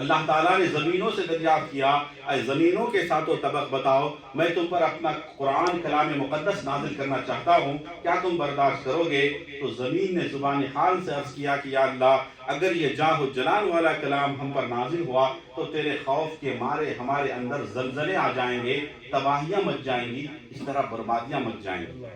اللہ تعالیٰ نے زمینوں سے دریافت کیا، اے زمینوں کے ساتھ و طبق بتاؤ، میں تم پر اپنا قرآن کلام مقدس نازل کرنا چاہتا ہوں، کیا تم برداشت کرو گے؟ تو زمین نے زبان حال سے عرض کیا کہ یا اللہ اگر یہ جاہ و جلال والا کلام ہم پر نازل ہوا تو تیرے خوف کے مارے ہمارے اندر زلزلے آ جائیں گے، تباہیاں مچ جائیں گی، اس طرح بربادیاں مچ جائیں گی۔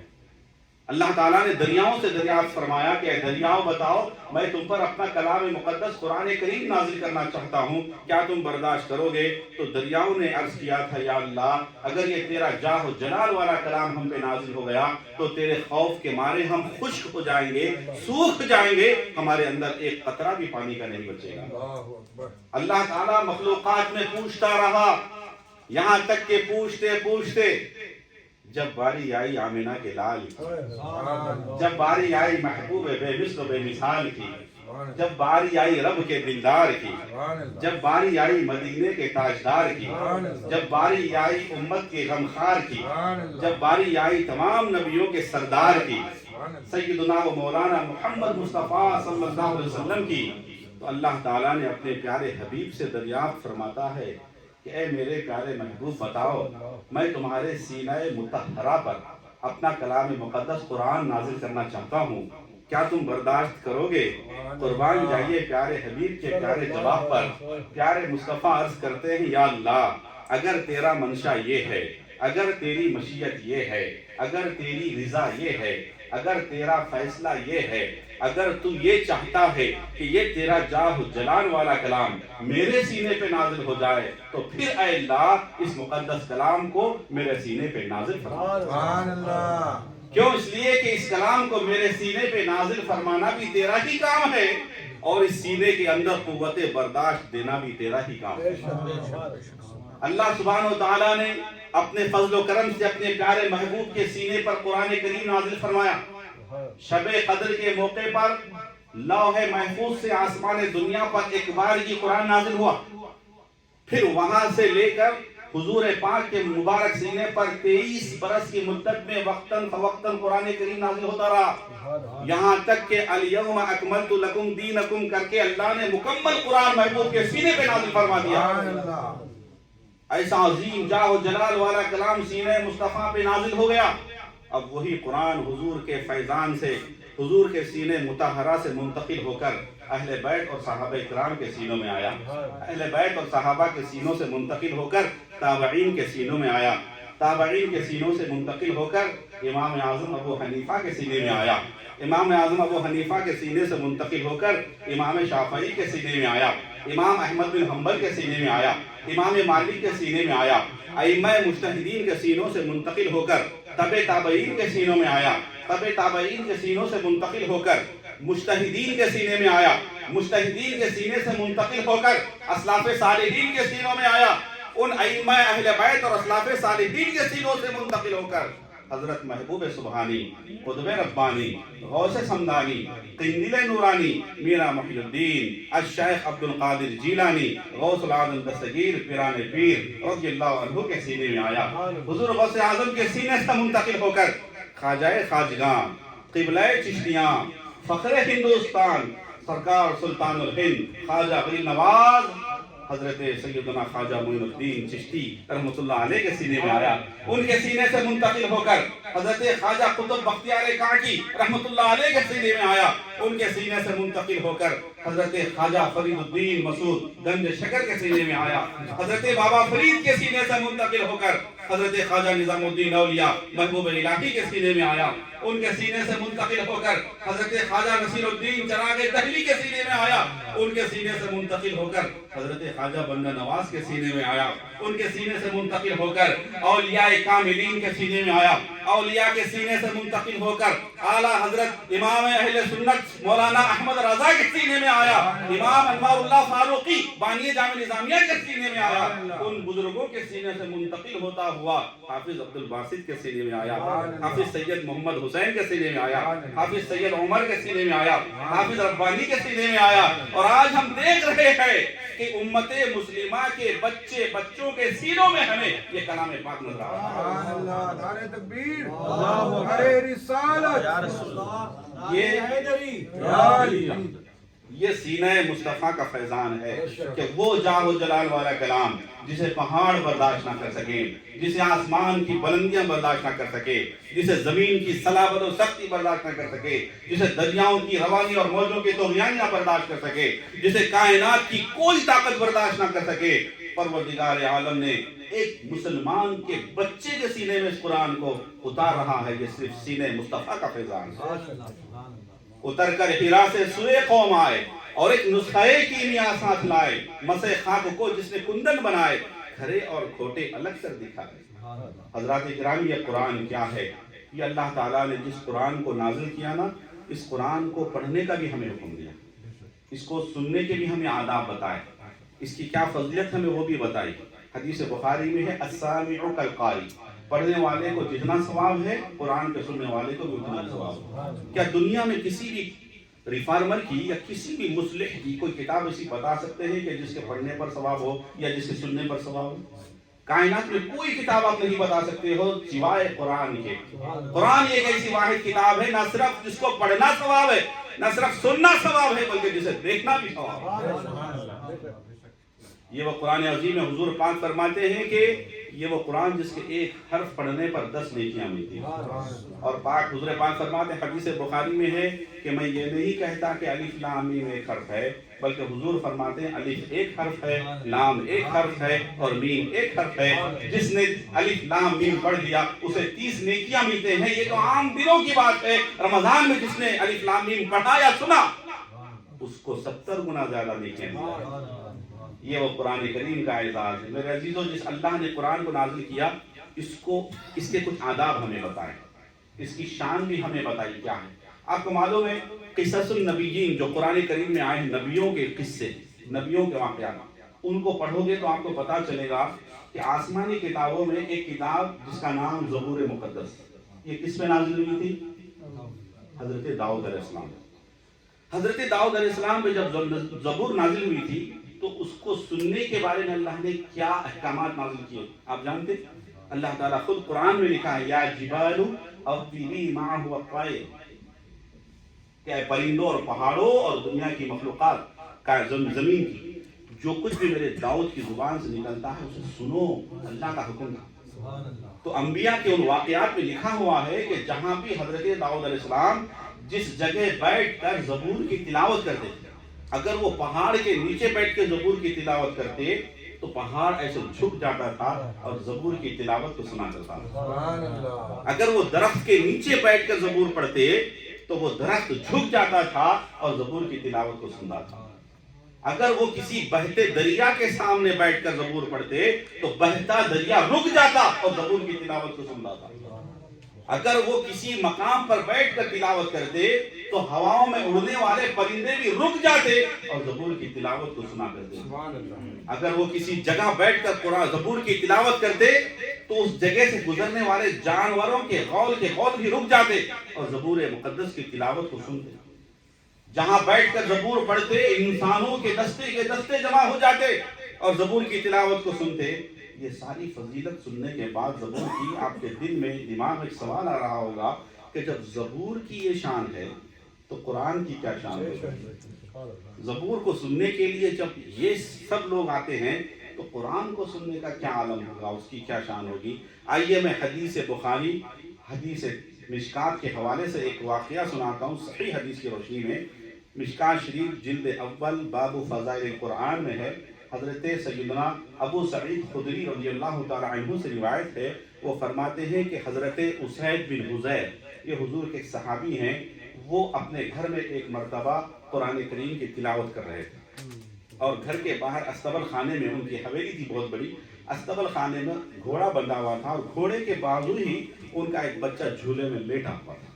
اللہ تعالیٰ نے دریاؤں سے دریافت فرمایا کہ اے دریاؤں بتاؤ میں تم پر اپنا کلام مقدس قرآن کریم نازل کرنا چاہتا ہوں، کیا تم برداشت کرو گے؟ تو دریاؤں نے عرض کیا تھا یا اللہ اگر یہ تیرا جاہ و جلال والا کلام ہم پہ نازل ہو گیا تو تیرے خوف کے مارے ہم خشک ہو جائیں گے، سوکھ جائیں گے، ہمارے اندر ایک قطرہ بھی پانی کا نہیں بچے گا۔ اللہ تعالیٰ مخلوقات میں پوچھتا رہا، یہاں تک کہ پوچھتے پوچھتے جب باری آئی آمینہ کے لال کی، جب باری آئی محبوب بے مثل و بے مثال کی، جب باری آئی رب کے دلدار کی، جب باری آئی مدینے کے تاجدار کی، جب باری آئی امت کے غمخوار کی، جب باری آئی تمام نبیوں کے سردار کی، سیدنا و مولانا محمد مصطفیٰ صلی اللہ علیہ وسلم کی، تو اللہ تعالیٰ نے اپنے پیارے حبیب سے دریافت فرماتا ہے کہ اے میرے پیارے محبوب بتاؤ میں تمہارے سینہ مطہرہ پر اپنا کلام مقدس قرآن نازل کرنا چاہتا ہوں، کیا تم برداشت کرو گے؟ قربان جائیے پیارے حبیب کے پیارے جواب پر پیارے مصطفیٰ عرض کرتے ہیں یا اللہ اگر تیرا منشا یہ ہے، اگر تیری مشیت یہ ہے، اگر تیری رضا یہ ہے، اگر تیرا فیصلہ یہ ہے، اگر تو یہ چاہتا ہے کہ یہ تیرا جاہ و جلال والا کلام میرے سینے پہ نازل ہو جائے تو پھر اے اللہ اس مقدس کلام کو میرے سینے پہ نازل فرما۔ سبحان اللہ۔ کیوں؟ اس لیے کہ اس کلام کو میرے سینے پہ نازل فرمانا بھی تیرا ہی کام ہے اور اس سینے کے اندر قوت برداشت دینا بھی تیرا ہی کام ہے۔ اللہ سبحانہ و تعالیٰ نے اپنے فضل و کرم سے اپنے پیارے محبوب کے سینے پر قرآن کریم نازل فرمایا۔ شب قدر کے موقع پر لوح محفوظ سے آسمان دنیا پر ایک بار یہ قرآن نازل ہوا، پھر وہاں سے لے کر حضور پاک کے مبارک سینے پر 23 برس کی مدت میں وقتاً فوقتاً قرآن کریم نازل ہوتا رہا، یہاں تک کہ الیوم اکملت لکم دینکم کر کے اللہ نے مکمل قرآن محبوب کے سینے پہ نازل فرما دیا۔ ایسا عظیم جاہ و جلال والا کلام سینہ مصطفیٰ پہ نازل ہو گیا۔ اب وہی قرآن حضور کے فیضان سے، حضور کے سینے مطہرہ سے منتقل ہو کر اہل بیت اور صحابہ کرام کے سینوں میں آیا، اہل بیت اور صحابہ کے سینوں سے منتقل ہو کر تابعین کے سینوں میں آیا، تابعین کے سینوں سے منتقل ہو کر امام اعظم ابو حنیفہ کے سینے میں آیا، امام اعظم ابو حنیفہ کے سینے سے منتقل ہو کر امام شافعی کے سینے میں آیا، امام احمد بن حنبل کے سینے میں آیا، امام مالک کے سینے میں آیا، ائمہ مجتہدین کے سینوں سے منتقل ہو کر تبع تابعین کے سینوں میں آیا، تبع تابعین کے سینوں سے منتقل ہو کر مجتہدین کے سینے میں آیا، مجتہدین کے سینے سے منتقل ہو کر اسلاف صالحین کے سینوں میں آیا، ان ائمہ اہل بیت اور اسلاف صالحین کے سینوں سے منتقل ہو کر حضرت محبوب سبحانی، قطب ربانی، غوث سمدانی، قندیل نورانی، میرا محی الدین، الشیخ عبد القادر جیلانی، غوث العظم دستگیر پیران پیر رضی اللہ عنہ کے سینے میں آیا، حضور غوث اعظم کے سینے سے منتقل ہو کر خواجہ خواجگاں، قبلہ چشتیاں، فخر ہندوستان، سرکار سلطان الہند خواجہ غریب نواز حضرت سیدنا خواجہ معین الدین چشتی رحمۃ اللہ علیہ کے سینے میں آیا، ان کے سینے سے منتقل ہو کر حضرت خواجہ قطب بختیار کاکی رحمۃ اللہ علیہ کے سینے میں آیا، ان کے سینے سے منتقل ہو کر حضرت خواجہ فرید الدین مسعود گنج شکر کے سینے میں آیا، حضرت بابا فرید کے سینے سے منتقل ہو کر حضرت خواجہ نظام الدین اولیاء محبوب الہی کے سینے میں آیا، ان کے سینے سے منتقل ہو کر حضرت خواجہ نصیر الدین چراغ دہلی کے سینے میں آیا، ان کے سینے سے منتقل ہو کر حضرت خواجہ بندہ نواز کے سینے میں آیا، ان کے سینے سے منتقل ہو کر اولیاء کاملین کے سینے میں آیا، اولیاء کے سینے سے منتقل ہو کر اعلیٰ حضرت امام اہل سنت مولانا احمد رضا کے سینے میں آیا، امام انوار اللہ فاروقی بانی جامع نظامیہ کے سینے میں آیا، ان بزرگوں کے سینے سے منتقل ہوتا ہوا حافظ عبد الباسط کے سینے میں آیا، حافظ سید محمد حسین کے سینے میں آیا، حافظ سید عمر کے سینے میں آیا، حافظ ربانی کے سینے میں آیا، اور آج ہم دیکھ رہے ہیں کہ امت مسلمہ کے بچے بچوں کے سینوں میں ہمیں یہ کلام پاک نظر آ رہا ہے۔ اللہ نعرہ تکبیر، نعرہ رسالت، یہ یہ سینہ مصطفیٰ کا فیضان ہے کہ وہ جاہ و جلال والا کلام جسے پہاڑ برداشت نہ کر سکے، جسے آسمان کی بلندیاں برداشت نہ کر سکے، جسے زمین کی صلابت و سختی برداشت نہ کر سکے، جسے دریاؤں کی روانی اور موجوں کی طغیانیاں برداشت کر سکے، جسے کائنات کی کوئی طاقت برداشت نہ کر سکے، پروردگار عالم نے ایک مسلمان کے بچے کے سینے میں اس قرآن کو اتار رہا ہے۔ یہ صرف سینہ مصطفیٰ کا فیضان ہے۔ اتر کر حرا سے سوئے قوم آئے اور ایک نسخہ کیمیا ساتھ لائے، مسے خاک کو جس نے کندن بنائے، کھرے اور کھوٹے الگ کر دکھائے۔ حضرات کرام، یہ قرآن کیا ہے؟ یہ اللہ تعالیٰ نے جس قرآن کو نازل کیا نا، اس قرآن کو پڑھنے کا بھی ہمیں حکم دیا، اس کو سننے کے بھی ہمیں آداب بتائے، اس کی کیا فضیلت ہمیں وہ بھی بتائی۔ حدیث بخاری میں ہے السامع کالقاری، پڑھنے والے کو جتنا ثواب ہے قرآن کے سننے والے کو بھی اتنا ثواب ہے۔ کیا دنیا میں کسی بھی ریفارمر کی یا کسی بھی مصلح کی کوئی کتاب ایسی بتا سکتے ہیں کہ جس کے پڑھنے پر ثواب ہو یا جس کے سننے پر ثواب ہو؟ کائنات میں کوئی کتاب آپ نہیں بتا سکتے ہو سوائے قرآن کے۔ قرآن ایک ایسی واحد کتاب ہے نہ صرف جس کو پڑھنا ثواب ہے، نہ صرف سننا ثواب ہے، بلکہ جسے دیکھنا بھی ثواب ہے۔ یہ وہ قرآن عظیم ہے، حضور پاک فرماتے ہیں کہ یہ وہ قرآن جس کے ایک حرف پڑھنے پر 10 نیکیاں ملتی ہیں۔ اور حضور پاک فرماتے ہیں، حدیث بخاری میں ہے کہ میں یہ نہیں کہتا کہ الف لام میم ایک حرف ہے، بلکہ حضور فرماتے ہیں الف ایک حرف ہے، لام ایک حرف ہے اور میم ایک حرف ہے۔ جس نے الف لام میم پڑھ لیا اسے 30 نیکیاں ملتے ہیں۔ یہ تو عام دنوں کی بات ہے، رمضان میں جس نے الف لام میم پڑھا یا سنا اس کو 70 گنا زیادہ نیکیاں ملتی ہیں۔ یہ وہ قرآن کریم کا اعزاز ہے۔ میرے عزیزوں، جس اللہ نے قرآن کو نازل کیا اس کے کچھ آداب ہمیں بتائیں، اس کی شان بھی ہمیں بتائی کیا ہے۔ آپ کو معلوم ہے قصص النبیین جو قرآن کریم میں آئے ہیں، نبیوں کے قصے، نبیوں کے واقعات، ان کو پڑھو گے تو آپ کو پتا چلے گا کہ آسمانی کتابوں میں ایک کتاب جس کا نام زبور مقدس، یہ کس میں نازل ہوئی تھی؟ حضرت داؤد علیہ السلام۔ حضرت داؤد علیہ السلام پہ جب زبور نازل ہوئی تھی تو اس کو سننے کے بارے میں اللہ نے کیا احکامات نازل کیے آپ جانتے؟ اللہ تعالیٰ خود قرآن میں لکھا ہے، یا جبال اوبی معہ الطیر، کہ اے پرندوں اور پہاڑوں اور دنیا کی مخلوقات کا زمین کی جو کچھ بھی میرے داؤد کی زبان سے نکلتا ہے اسے سنو، اللہ کا حکم تھا۔ تو انبیاء کے ان واقعات میں لکھا ہوا ہے کہ جہاں بھی حضرت داؤد علیہ السلام جس جگہ بیٹھ کر زبور کی تلاوت کرتے تھے، اگر وہ پہاڑ کے نیچے بیٹھ کے زبور کی تلاوت کرتے تو پہاڑ ایسے جھک جاتا تھا اور زبور کی تلاوت کو سنا کرتا تھا۔ اگر وہ درخت کے نیچے بیٹھ کر زبور پڑھتے تو وہ درخت جھک جاتا تھا اور زبور کی تلاوت کو سنتا تھا۔ اگر وہ کسی بہتے دریا کے سامنے بیٹھ کر زبور پڑھتے تو بہتا دریا رک جاتا اور زبور کی تلاوت کو سنتا تھا۔ اگر وہ کسی مقام پر بیٹھ کر تلاوت کرتے تو ہواؤں میں اڑنے والے پرندے بھی رک جاتے اور زبور کی تلاوت کو سنا کرتے۔ اگر وہ کسی جگہ بیٹھ کر قرآن زبور کی تلاوت کرتے تو اس جگہ سے گزرنے والے جانوروں کے غول بھی رک جاتے اور زبور مقدس کی تلاوت کو سنتے۔ جہاں بیٹھ کر زبور پڑھتے انسانوں کے دستے جمع ہو جاتے اور زبور کی تلاوت کو سنتے۔ یہ ساری فضیلت سننے کے بعد زبور کی آپ کے دل میں دماغ میں سوال آ رہا ہوگا کہ جب زبور کی یہ شان ہے تو قرآن کی کیا شان ہے؟ زبور کو سننے کے لیے جب یہ سب لوگ آتے ہیں تو قرآن کو سننے کا کیا عالم ہوگا، اس کی کیا شان ہوگی۔ آئیے میں حدیث بخاری حدیث مشکات کے حوالے سے ایک واقعہ سناتا ہوں صحیح حدیث کی روشنی میں۔ مشکات شریف جلد اول باب فضائل القرآن میں ہے۔ حضرت سیدنا ابو سعید خدری رضی اللہ تعالی عنہ سے روایت ہے، وہ فرماتے ہیں کہ حضرت اسید بن حضیر، یہ حضور کے ایک صحابی ہیں، وہ اپنے گھر میں ایک مرتبہ قرآن کریم کی تلاوت کر رہے تھے اور گھر کے باہر استبل خانے میں، ان کی حویلی تھی بہت بڑی، استبل خانے میں گھوڑا بندھا ہوا تھا اور گھوڑے کے بازو ہی ان کا ایک بچہ جھولے میں لیٹا ہوا تھا۔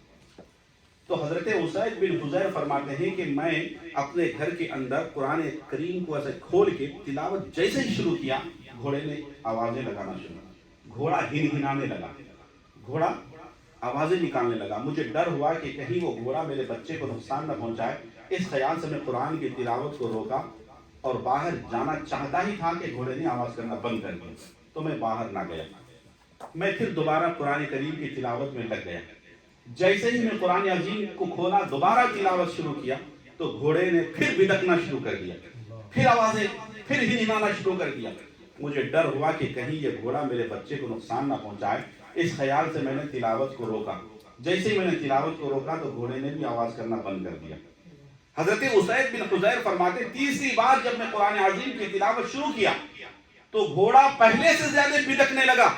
تو حضرت اسید بن حضیر فرماتے ہیں کہ میں اپنے گھر کے اندر قرآن کریم کو ایسے کھول کے تلاوت جیسے ہی شروع کیا، گھوڑے نے آوازیں لگانا شروع، گھوڑا ہنہنانے لگا، گھوڑا آوازیں نکالنے لگا۔ مجھے ڈر ہوا کہ کہیں وہ گھوڑا میرے بچے کو نقصان نہ پہنچائے، اس خیال سے میں قرآن کی تلاوت کو روکا اور باہر جانا چاہتا ہی تھا کہ گھوڑے نے آواز کرنا بند کر دیا، تو میں باہر نہ گیا۔ میں پھر دوبارہ قرآن کریم کی تلاوت میں لگ گیا۔ جیسے ہی میں قرآن عظیم کو کھولا، دوبارہ تلاوت شروع کیا، تو گھوڑے نے پھر بدکنا شروع کر دیا، پھر آوازیں، پھر ہنہنانا شروع کر دیا۔ مجھے ڈر ہوا کہ کہیں یہ گھوڑا میرے بچے کو نقصان نہ پہنچائے، اس خیال سے میں نے تلاوت کو روکا۔ جیسے ہی میں نے تلاوت کو روکا تو گھوڑے نے بھی آواز کرنا بند کر دیا۔ حضرت اسید بن حضیر فرماتے تیسری بار جب میں قرآن عظیم کی تلاوت شروع کیا تو گھوڑا پہلے سے زیادہ بدکنے لگا،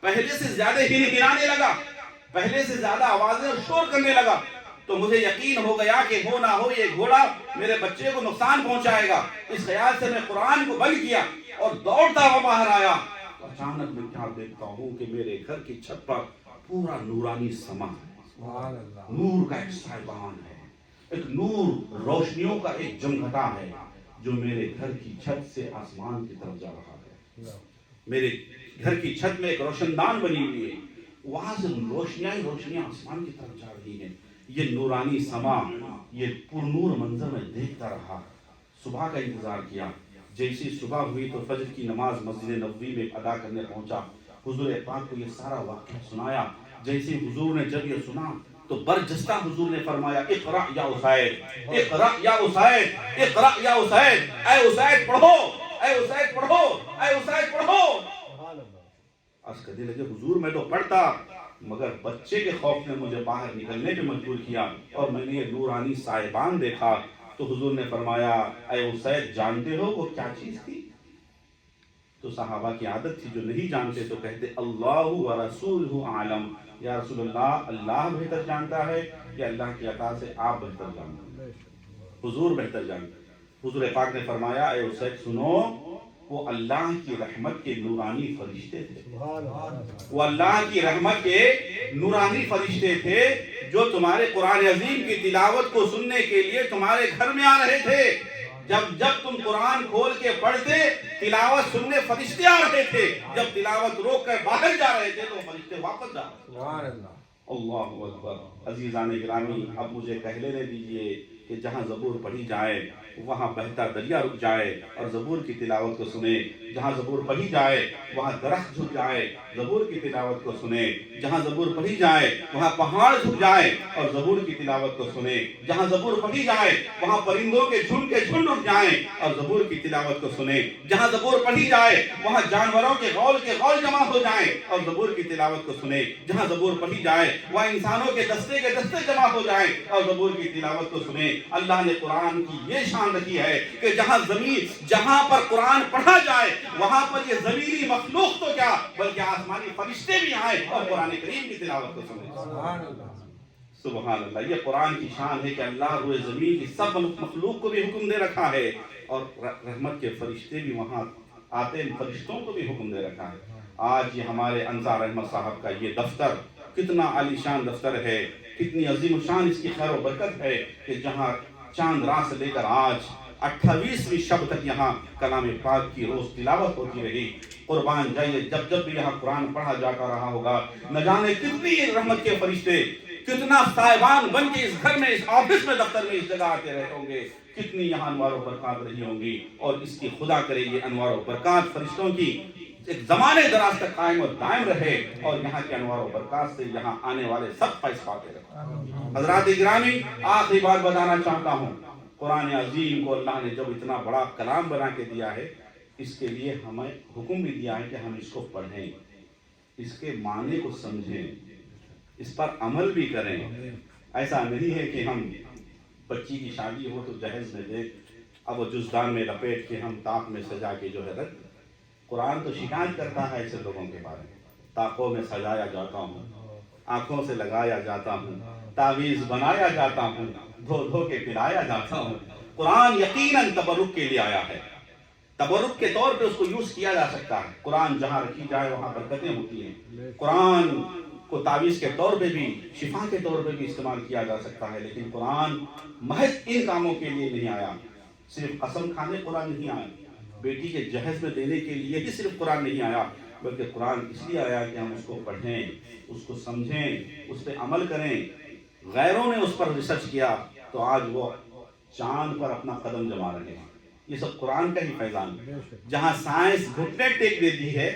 پہلے سے زیادہ ہنہنانے لگا، پہلے سے زیادہ آوازیں اور شور کرنے لگا۔ تو مجھے یقین ہو گیا کہ ہو نہ ہو یہ گھوڑا میرے بچے کو نقصان پہنچائے گا۔ اس خیال سے میں قرآن کو بند کیا اور دوڑتا ہوا باہر آیا۔ اچانک میں کیا دیکھتا ہوں کہ میرے گھر کی چھت پر پورا نورانی سما ہے، نور کا ایک سائبان ہے، ایک نور روشنیوں کا ایک جمگھٹا ہے جو میرے گھر کی چھت سے آسمان کی طرف جا رہا ہے۔ میرے گھر کی چھت میں ایک روشن دان بنی ہوئی ہے، وہاں سے روشنیاں آسمان کی طرف جا رہی ہیں۔ یہ نورانی سما، یہ پرنور منظر میں دیکھتا رہا۔ صبح کا انتظار کیا۔ جیسی صبح ہوئی تو فجر کی نماز مسجد نبوی میں ادا کرنے پہنچا۔ حضور پاک کو یہ سارا واقعہ سنایا۔ جیسے حضور نے جب یہ سنا تو برجستہ حضور نے فرمایا اقرأ یا اسید، اقرأ یا اسید، اقرأ یا اسید، اے اسید پڑھو، اے اسید پڑھو، اے اسید پڑھو۔ عرض کرنے لگے حضور میں تو پڑھتا مگر بچے کے خوف نے مجھے باہر نکلنے پہ مجبور کیا اور میں نے یہ نورانی سائبان دیکھا۔ تو حضور نے فرمایا اے اسید جانتے ہو وہ کیا چیز تھی؟ تو صحابہ کی عادت تھی جو نہیں جانتے تو کہتے اللہ و رسولہ عالم، یا رسول اللہ اللہ بہتر جانتا ہے یا اللہ کی عطا سے آپ بہتر جانتے ہیں؟ حضور بہتر جانتے ہیں۔ حضور پاک نے فرمایا اے اسید سنو، وہ اللہ کی رحمت کے نورانی فرشتے تھے، وہ اللہ کی رحمت کے نورانی فرشتے تھے جو تمہارے قرآن عظیم کی تلاوت کو سننے کے لیے تمہارے گھر میں آ رہے تھے۔ جب تم قرآن کھول کے پڑھتے تلاوت سننے فرشتے آ رہے تھے، جب تلاوت روک کر باہر جا رہے تھے تو فرشتے واپس جا رہے تھے۔ اللہ اکبر۔ عزیزان گرامی اب مجھے کہہ لینے دیجئے کہ جہاں زبور پڑھی جائے وہاں بہتا دریا رک جائے اور زبور کی تلاوت کو سنے، جہاں زبور پڑھی جائے وہاں درخت جھک جائے زبور کی تلاوت کو سنے، جہاں زبور پڑھی جائے وہاں پہاڑ جھک جائے اور زبور کی تلاوت کو سنے، جہاں زبور پڑھی جائے وہاں پرندوں کے جھنڈ رک جائیں اور زبور کی تلاوت کو سنے، جہاں زبور پڑھی جائے وہاں جانوروں کے غول جمع ہو جائیں اور زبور کی تلاوت کو سنے، جہاں زبور پڑھی جائے وہاں انسانوں کے دستے جمع ہو جائیں اور زبور کی تلاوت کو سنے۔ اللہ نے قرآن کی یہ شان رکھی ہے کہ جہاں پر قرآن پڑھا جائے وہاں پر یہ زمینی مخلوق تو کیا بلکہ آسمانی فرشتے بھی آئیں اور قرآن کریم کی تلاوت کو سنیں۔ سبحان اللہ۔ یہ قرآن کی شان ہے کہ اللہ روئے زمین کی سب مخلوق کو بھی حکم دے رکھا ہے اور رحمت کے فرشتے بھی وہاں آتے ہیں، فرشتوں کو بھی حکم دے رکھا ہے۔ آج یہ ہمارے انصار احمد صاحب کا یہ دفتر کتنا عالی شان دفتر ہے، کتنی عظیم شان اس کی خیر و برکت ہے کہ جہاں چاند رات سے لے کر آج 28ویں شب تک یہاں کلام پاک کی روز تلاوت ہوتی رہی۔ قربان جائیے جب بھی یہاں قرآن پڑھا جاتا رہا ہوگا نہ جانے کتنی رحمت کے فرشتے کتنا صاحبان بن کے اس گھر میں، اس آفس میں، دفتر میں اس جگہ آتے رہے ہوں گے، کتنی یہاں انوار و برکات رہی ہوں گی۔ اور اس کی خدا کرے یہ انوار و برکات فرشتوں کی ایک زمانے دراز تک قائم و دائم رہے اور یہاں کے انوار و برکات سے یہاں آنے والے سب فیض پاتے رہے۔ حضرات گرامی آخری بات بتانا چاہتا ہوں، قرآن عظیم کو اللہ نے جب اتنا بڑا کلام بنا کے دیا ہے اس کے لیے ہمیں حکم بھی دیا ہے کہ ہم اس کو پڑھیں، اس کے معنی کو سمجھیں، اس پر عمل بھی کریں۔ ایسا نہیں ہے کہ ہم بچی کی شادی ہو تو جہیز میں دے اب وہ جزدان میں لپیٹ کے ہم طاق میں سجا کے جو ہے رکھ۔ قرآن تو شکایت کرتا ہے ایسے لوگوں کے بارے میں، طاقوں میں سجایا جاتا ہوں، آنکھوں سے لگایا جاتا ہوں، تعویذ بنایا جاتا ہوں، دھو کے پلایا جاتا ہوں۔ قرآن یقیناً تبرک کے لیے آیا ہے، تبرک کے طور پہ اس کو یوز کیا جا سکتا ہے۔ قرآن جہاں رکھی جائے وہاں برکتیں ہوتی ہیں۔ قرآن کو تعویذ کے طور پہ بھی، شفا کے طور پہ بھی استعمال کیا جا سکتا ہے، لیکن قرآن محض ان کاموں کے لیے نہیں آیا۔ صرف قسم کھانے قرآن نہیں آیا، بیٹی کے جہیز میں دینے کے لیے ہی صرف قرآن نہیں آیا، بلکہ قرآن اس لیے آیا کہ ہم اس کو پڑھیں، اس کو سمجھیں، اس پہ عمل کریں۔ غیروں نے اس پر ریسرچ کیا تو آج وہ چاند پر اپنا قدم جما رہے ہیں۔ یہ سب قرآن کا ہی فیضان ہے۔ جہاں سائنس گھٹنے ٹیک دیتی ہے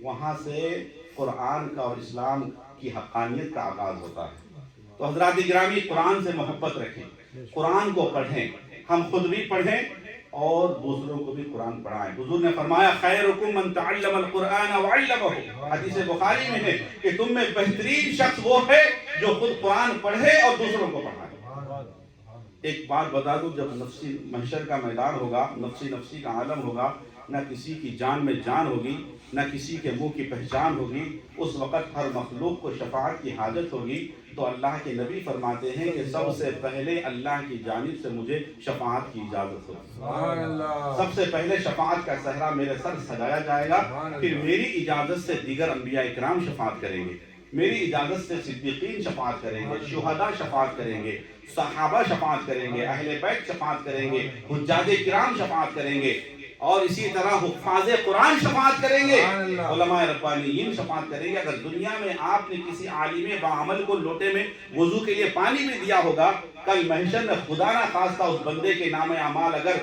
وہاں سے قرآن کا اور اسلام کی حقانیت کا آغاز ہوتا ہے۔ تو حضرات گرامی قرآن سے محبت رکھیں، قرآن کو پڑھیں، ہم خود بھی پڑھیں اور دوسروں کو بھی قرآن پڑھائیں۔ حضور نے فرمایا خیرکم من تعلم القرآن وعلمہ، حدیث بخاری میں ہے کہ تم میں بہترین شخص وہ ہے جو خود قرآن پڑھے اور دوسروں کو پڑھائے۔ ایک بات بتا دوں، جب نفسی محشر کا میدان ہوگا، نفسی کا عالم ہوگا، نہ کسی کی جان میں جان ہوگی، نہ کسی کے منہ کی پہچان ہوگی، اس وقت ہر مخلوق کو شفاعت کی حاجت ہوگی، تو اللہ کے نبی فرماتے ہیں کہ سب سے پہلے اللہ کی جانب سے مجھے شفاعت کی اجازت ہوگی۔ سب سے پہلے شفاعت کا صحرا میرے سر سجایا جائے گا، پھر میری اجازت سے دیگر انبیاء اکرام شفاعت کریں گے، میری اجازت سے صدیقین شفاعت کریں گے، شہداء شفاعت کریں گے، صحابہ شفاعت کریں گے، اہل بیت شفاعت کریں گے، حجاج کرام شفاعت کریں گے، اور اسی طرح حفاظ قرآن شفاعت کریں گے، علماء ربانیین شفاعت کریں گے۔ اگر دنیا میں آپ نے کسی عالم باعمل کو لوٹے میں وضو کے لیے پانی بھی دیا ہوگا، کل محشر میں خدا نہ خواستہ اس بندے کے نام اعمال اگر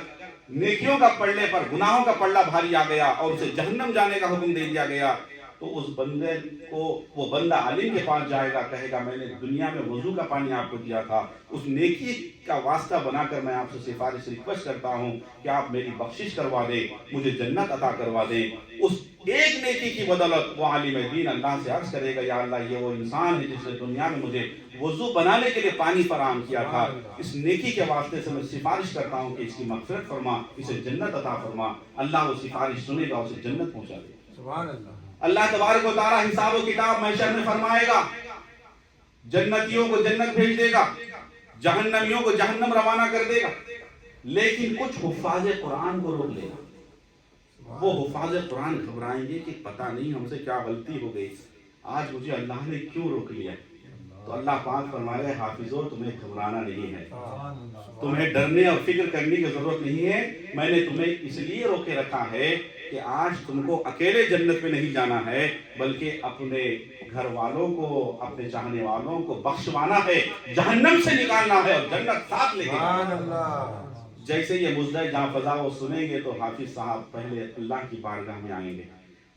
نیکیوں کا پڑھنے پر گناہوں کا پلڑا بھاری آ گیا اور اسے جہنم جانے کا حکم دے دیا گیا، تو اس بندے کو وہ بندہ عالم کے پاس جائے گا، کہے گا میں نے دنیا میں وضو کا پانی آپ کو دیا تھا، اس نیکی کا واسطہ بنا کر میں آپ سے سفارش ریکویسٹ کرتا ہوں کہ آپ میری بخشش کروا دیں، مجھے جنت عطا کروا دیں۔ اس ایک نیکی کی بدولت وہ عالم دین اللہ سے عرض کرے گا، یا اللہ یہ وہ انسان ہے جس نے دنیا میں مجھے وضو بنانے کے لیے پانی فراہم کیا تھا، اس نیکی کے واسطے سے میں سفارش کرتا ہوں کہ اس کی مغفرت فرما، اسے جنت عطا فرما۔ اللہ وہ سفارش سنے گا، اسے جنت پہنچا دے گا۔ سبحان اللہ۔ اللہ تبارک و تعالیٰ حساب و کتاب محشر میں فرمائے گا، جنتیوں کو جنت بھیج دے گا، جہنمیوں کو جہنم روانہ کر دے گا، لیکن کچھ حفاظ قرآن کو روک لے گا۔ وہ حفاظ قرآن گھبرائیں گے کہ پتہ نہیں ہم سے کیا غلطی ہو گئی، آج مجھے اللہ نے کیوں روک لیا۔ تو اللہ پاک فرمائے گا حافظوں تمہیں گھبرانا نہیں ہے، تمہیں ڈرنے اور فکر کرنے کی ضرورت نہیں ہے، میں نے تمہیں اس لیے روکے رکھا ہے کہ آج تم کو اکیلے جنت میں نہیں جانا ہے، بلکہ اپنے گھر والوں کو، اپنے چاہنے والوں کو بخشوانا ہے، جہنم سے نکالنا ہے اور جنت ساتھ لے کے۔ جیسے یہ مزدہ جہاں فضا وہ سنیں گے تو حافظ صاحب پہلے اللہ کی بارگاہ میں آئیں گے،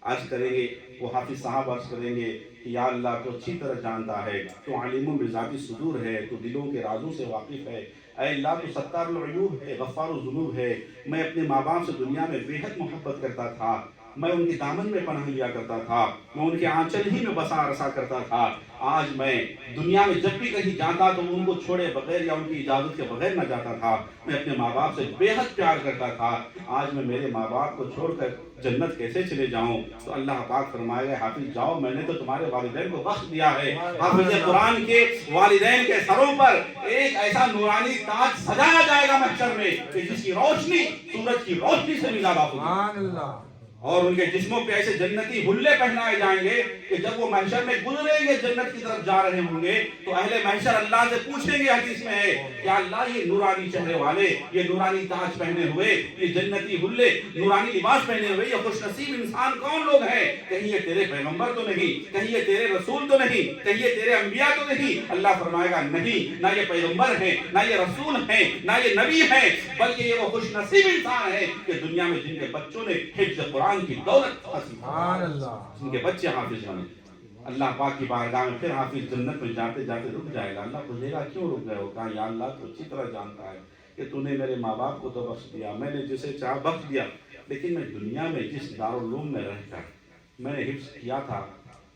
عرض کریں گے، وہ حافظ صاحب عرض کریں گے کہ یا اللہ تو اچھی طرح جانتا ہے، تو عالم بذات صدور ہے، تو دلوں کے رازوں سے واقف ہے، اے اللہ تو ستار العیوب ہے، غفار الذنوب ہے، میں اپنے ماں باپ سے دنیا میں بے حد محبت کرتا تھا، میں ان کے دامن میں پناہ لیا کرتا تھا، میں ان کے آنچل ہی میں بسا رسا کرتا تھا، آج میں دنیا میں جب بھی کہیں جاتا تو ان کو چھوڑے بغیر یا ان کی اجازت کے بغیر نہ جاتا تھا، میں اپنے ماں باپ سے بے حد پیار کرتا تھا، آج میں میرے ماں باپ کو چھوڑ کر جنت کیسے چلے جاؤں؟ تو اللہ پاک فرمائے گا حافظ جاؤ، میں نے تو تمہارے والدین کو بخش دیا ہے۔ حافظ قرآن کے والدین کے سروں پر ایک ایسا نورانی تاج سجایا جائے گا محشر میں کہ جس کی روشنی سورج کی روشنی سے بھی زیادہ ہوگی، اور ان کے جسموں پہ ایسے جنتی حلے پہنائے جائیں گے کہ جب وہ محشر میں گزریں گے جنت کی طرف جا رہے ہوں گے تو اہل محشر اللہ سے پوچھیں گے، حدیث میں ہے کہ اللہ یہ نورانی چہرے والے، یہ نورانی تاج پہنے ہوئے، یہ جنتی حلے، نورانی لباس پہنے ہوئے، یہ خوش نصیب انسان کون لوگ ہیں؟ کہیں یہ تیرے پیغمبر تو نہیں، کہیں یہ تیرے رسول تو نہیں، کہیں یہ تیرے انبیاء تو نہیں؟ اللہ فرمائے گا نہیں، نہ یہ پیغمبر ہیں، نہ یہ رسول ہیں، نہ یہ نبی ہیں، بلکہ یہ وہ خوش نصیب انسان ہیں کہ دنیا میں جن کے بچوں نے حفظ قرآن کی دولت حاصل، جن کے بچے حافظ بنے۔ اللہ پاک کی بارگاہ میں پھر حافظ جنت میں جاتے جاتے رک جائے گا، اللہ پوچھے گا کیوں رک گئے ہو؟ کہا یا اللہ تو اچھی طرح جانتا ہے کہ تو نے میرے ماں باپ کو تو بخش دیا، میں نے جسے چاہ بخش دیا، لیکن میں دنیا میں جس دارالعلوم میں رہ کر میں نے حفظ کیا تھا،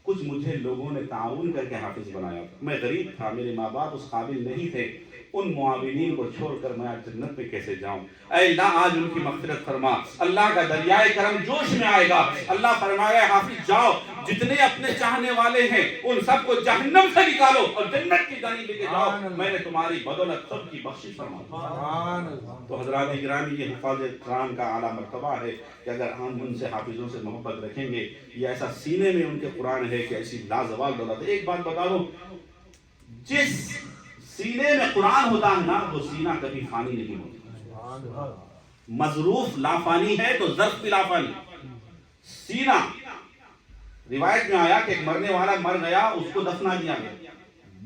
کچھ مجھے لوگوں نے تعاون کر کے حافظ بنایا، میں غریب تھا، میرے ماں باپ اس قابل نہیں تھے، ان معاونین کو چھوڑ کر میں آج جنت میں کیسے جاؤں؟ اے اللہ آج ان کی مغفرت فرما، اللہ کا دریائے کرم جوش میں آئے گا، اللہ فرمائے حافظ جاؤ، جتنے اپنے چاہنے والے ہیں ان سب کو جہنم سے نکالو اور جنت کی جانب لے کے جاؤ، میں نے تمہاری بدولت سب کی بخشش فرما۔ تو حضرات گرامی یہ حفاظ قرآن کا اعلیٰ مرتبہ ہے کہ اگر ہم ان سے حافظوں سے محبت رکھیں گے، یہ ایسا سینے میں ان کے قرآن ہے کہ ایسی لازوال دولت ہے۔ ایک بات بتا دوں، جس سینے میں قرآن ہوتا ہے نا وہ سینہ کبھی فانی نہیں ہوتا، مظروف لافانی ہے تو ظرف بھی لافانی۔ سینہ روایت میں آیا کہ ایک مرنے والا مر گیا، اس کو دفنا دیا گیا،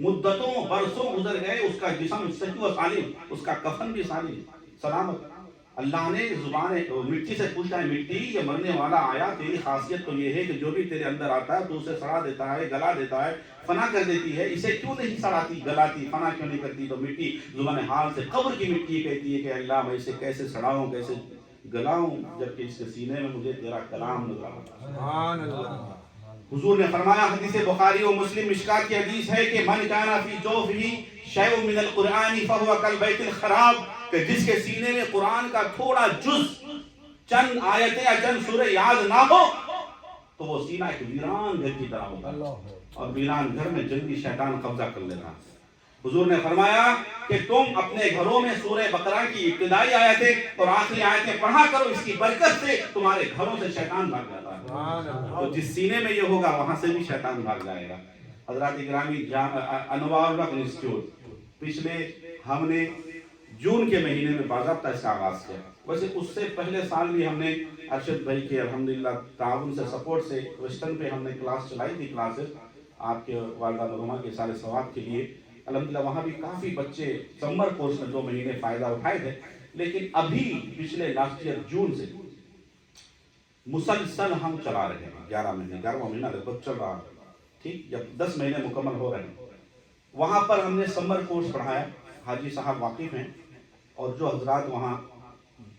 مدتوں برسوں گزر گئے، اس کا جسم صحیح و سالم، اس کا کفن بھی سالم سلامت، اللہ نے زبان مٹی سے پوچھتا ہے مٹی یہ مرنے والا آیا تیری خاصیت تو یہ ہے کہ جو بھی تیرے اندر آتا ہے تو اسے سڑا دیتا ہے گلا دیتا ہے فنا کر دیتی ہے اسے کیوں نہیں سڑاتی گلاتی فنا کیوں نہیں کرتی تو مٹی زبان حال سے قبر کی مٹی کہتی ہے کہ اللہ میں اسے کیسے سڑاؤں کیسے گلاؤں جبکہ اس کے سینے میں مجھے تیرا کلام نظر آتا ہے سبحان اللہ حضور نے فرمایا حدیث بخاری و مسلم مشکات کی حدیث ہے کہ من کان فی جوفہ شیء من القرآن فهو کالبیت الخراب کہ جس کے سینے میں قرآن کا تھوڑا جز چند آیتیں یا چند سورہ یاد نہ ہو تو وہ سینہ ایک ویران گھر کی طرح ہوتا ہے اور ویران گھر میں جنگی شیطان قبضہ کر لیتا ہے حضور نے فرمایا کہ تم اپنے گھروں میں سورہ بقرہ کی ابتدائی آیتیں اور آخری آیتیں پڑھا کرو اس کی برکت سے تمہارے گھروں سے شیطان بھاگ جاتا ہے تو جس سینے میں یہ ہوگا وہاں سے بھی شیطان بھاگ جائے گا حضرات گرامی انوار الحق انسٹیٹیوٹ پچھلے ہم نے جون کے مہینے میں باضابطہ اس کا آغاز کیا ویسے اس سے پہلے سال بھی ہم نے ارشد بھائی کے الحمدللہ تعاون سے سپورٹ سے ویسٹرن پہ ہم نے کلاس چلائی تھی کلاسز آپ کے والدہ مرحومہ کے سارے ثواب کے لیے الحمدللہ وہاں بھی کافی بچے سمر کورس میں 2 مہینے فائدہ اٹھائے تھے لیکن ابھی پچھلے لاسٹ ایئر جون سے مسلسل ہم چلا رہے ہیں 11 مہینے 11واں مہینہ لگ بھگ چل رہا ہے ٹھیک جب 10 مہینے مکمل ہو رہے ہیں وہاں پر ہم نے سمر کورس پڑھایا حاجی صاحب واقف ہیں اور جو حضرات وہاں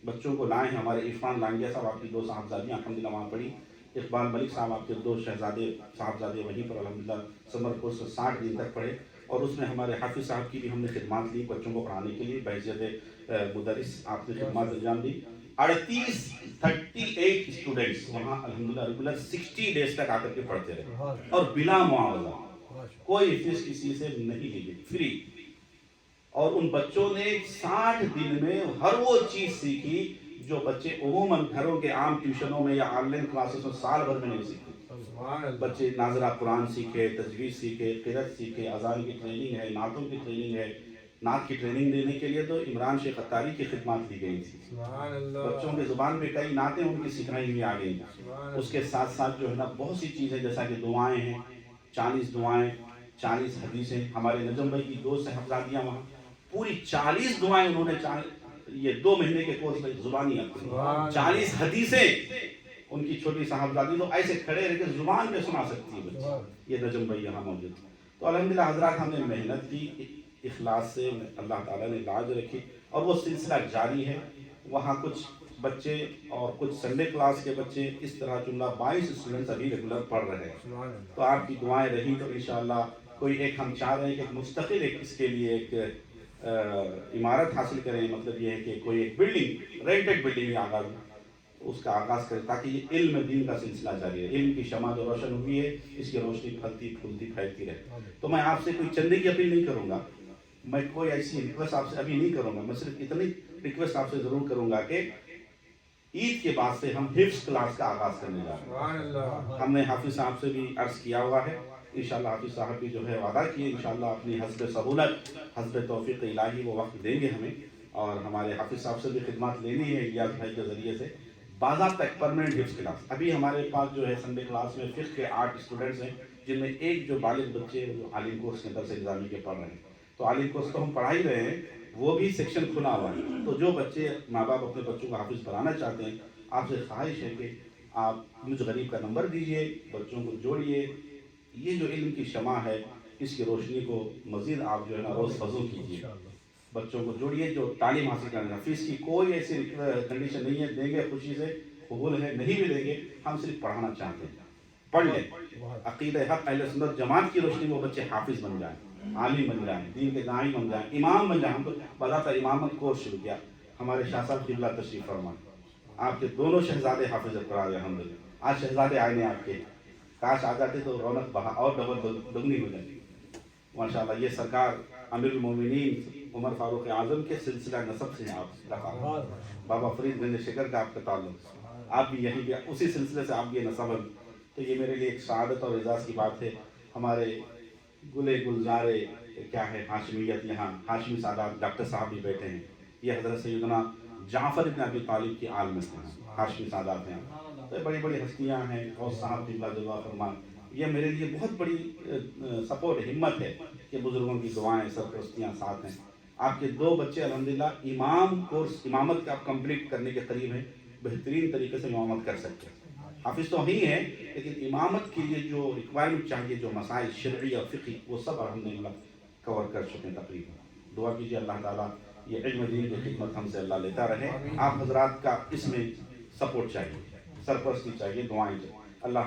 بچوں کو لائے ہیں ہمارے عرفان لانگیا صاحب آپ کی 2 صاحبزادیاں الحمدللہ وہاں پڑھی اقبال ملک صاحب آپ کے 2 شہزادے صاحبزادے وہیں پر الحمدللہ سمر کورس 60 دن تک پڑھے اور اس میں ہمارے حافظ صاحب کی بھی ہم نے خدمات لی بچوں کو پڑھانے کے لیے بحیثیت مدرس آپ نے خدمات انجام دی 38 اسٹوڈنٹس وہاں الحمدللہ ریگولر 60 ڈیز تک آ کر کے پڑھتے رہے اور بلا معاوضہ کوئی فیس کسی سے نہیں لی گئی فری اور ان بچوں نے 60 دن میں ہر وہ چیز سیکھی جو بچے عموماً گھروں کے عام ٹیوشنوں میں یا آن لائن کلاسز میں سال بھر میں نہیں سیکھتے بچے ناظرہ قرآن سیکھے تجوید سیکھے قرأت سیکھے اذان کی ٹریننگ ہے نعتوں کی ٹریننگ ہے نعت کی ٹریننگ دینے کے لیے تو عمران شیخ اتاری کی خدمات دی گئی تھی بچوں کے زبان میں کئی نعتیں ان کی سکھائی ہوئی آ گئی اس کے ساتھ ساتھ جو ہے نا بہت سی چیزیں جیسا کہ دعائیں ہیں 40 دعائیں 40 حدیثیں ہمارے نجم بھائی کی 2 صاحبزادیاں وہاں پوری 40 دعائیں انہوں نے یہ 2 مہینے کے کورس میں زبانی 40 حدیثیں ان کی چھوٹی صاحبزادی تو ایسے کھڑے رہ کے زبان پہ سنا سکتی ہے بچی یہ نجم بھائی یہاں موجود تو الحمدللہ حضرات ہم نے محنت کی اخلاص سے اللہ تعالیٰ نے لاج رکھی اور وہ سلسلہ جاری ہے وہاں کچھ بچے اور کچھ سنڈے کلاس کے بچے اس طرح جملہ 22 اسٹوڈنٹس ابھی ریگولر پڑھ رہے ہیں تو آپ کی دعائیں رہی تو انشاءاللہ کوئی ایک ہم چاہ رہے ہیں کہ مستقل ایک اس کے لیے ایک عمارت حاصل کریں مطلب یہ ہے کہ کوئی ایک بلڈنگ رینٹڈ بلڈنگ آغاز اس کا آغاز کریں تاکہ یہ علم دین کا سلسلہ جاری ہے علم کی شمع جو روشن ہوئی ہے اس کی روشنی پھلتی پھولتی پھیلتی رہے تو میں آپ سے کوئی چندے کی اپیل نہیں کروں گا میں کوئی ایسی ریکویسٹ آپ سے ابھی نہیں کروں گا میں صرف اتنی ریکویسٹ آپ سے ضرور کروں گا کہ عید کے بعد سے ہم حفظ کلاس کا آغاز کرنے جا رہے ہیں ہم نے حافظ صاحب سے بھی عرض کیا ہوا ہے انشاءاللہ حافظ صاحب بھی جو ہے وعدہ کیے انشاءاللہ اپنی حسب سہولت حسب توفیق الہی وہ وقت دیں گے ہمیں اور ہمارے حافظ صاحب سے بھی خدمات لینی ہے الیاس بھائی کے ذریعے سے باضابطہ ایک پرمننٹ حفظ کلاس ابھی ہمارے پاس جو ہے سنڈے کلاس میں فقہ کے 8 اسٹوڈنٹس ہیں جن میں ایک جو بالغ بچے جو عالم کورس کے درس انتظامی کے پڑھ رہے ہیں تو عالم کورس تو ہم پڑھا ہی رہے ہیں وہ بھی سیکشن کھلا ہوا ہے تو جو بچے ماں باپ اپنے بچوں کو حافظ بنانا چاہتے ہیں آپ سے خواہش ہے کہ آپ مجھ غریب کا نمبر دیجئے بچوں کو جوڑیے یہ جو علم کی شمع ہے اس کی روشنی کو مزید آپ جو ہے نا روز فضو کیجیے بچوں کو جوڑیے جو تعلیم حاصل کرنا فیس کی کوئی ایسی کنڈیشن نہیں ہے دیں گے خوشی سے قبول ہے نہیں بھی دیں گے ہم صرف پڑھانا چاہتے ہیں پڑھ لیں عقیدہ حق اہل سنت جماعت کی روشنی میں وہ بچے حافظ بن جائیں عالم بن جائیں دین کے داعی بن جائیں امام بن جائیں ہم تو باضابطہ امامت کورس شروع کیا ہمارے شاہ صاحب قبلہ تشریف فرما آپ کے دونوں شہزادے حافظ قرآن الحمدللہ آج شہزادے آئے ہیں آپ کے کاش آ جاتے تو رونق بہا اور ڈبل دگنی ہو جاتی ماشاءاللہ یہ سرکار امیر المومنین عمر فاروق اعظم کے سلسلہ نسب سے ہیں آپ بابا فرید گنج شکر کا آپ کا تعلق آپ بھی یہیں اسی سلسلے سے آپ بھی نسب تو یہ میرے لیے ایک سعادت اور اعزاز کی بات ہے ہمارے گلے گلزارے کیا ہے ہاشمیت یہاں ہاشمی سادات ڈاکٹر صاحب بھی بیٹھے ہیں یہ حضرت سیدنا جعفر بن ابی طالب کی آل میں ہیں ہاشمی سادات ہیں تو بڑی بڑی ہستیاں ہیں غوث صاحب قبلہ جلوہ فرمان یہ میرے لیے بہت بڑی سپورٹ ہمت ہے کہ بزرگوں کی دعائیں سرپرستیاں ساتھ ہیں آپ کے 2 بچے الحمدللہ امام کورس امامت کا آپ کمپلیٹ کرنے کے قریب ہیں، بہترین طریقے سے امامت کر سکتے ہیں۔ حافظ تو ہی ہے لیکن امامت کے لیے جو ریکوائرمنٹ چاہیے، جو مسائل شرعی اور فقہی، وہ سب الحمدللہ کور کر چکے ہیں تقریباً۔ دعا کیجیے اللہ تعالیٰ یہ علم دین کی خدمت ہم سے اللہ لیتا رہے۔ آپ حضرات کا اس میں سپورٹ چاہیے، سرپرستی چاہیے، دعائیں چاہیے۔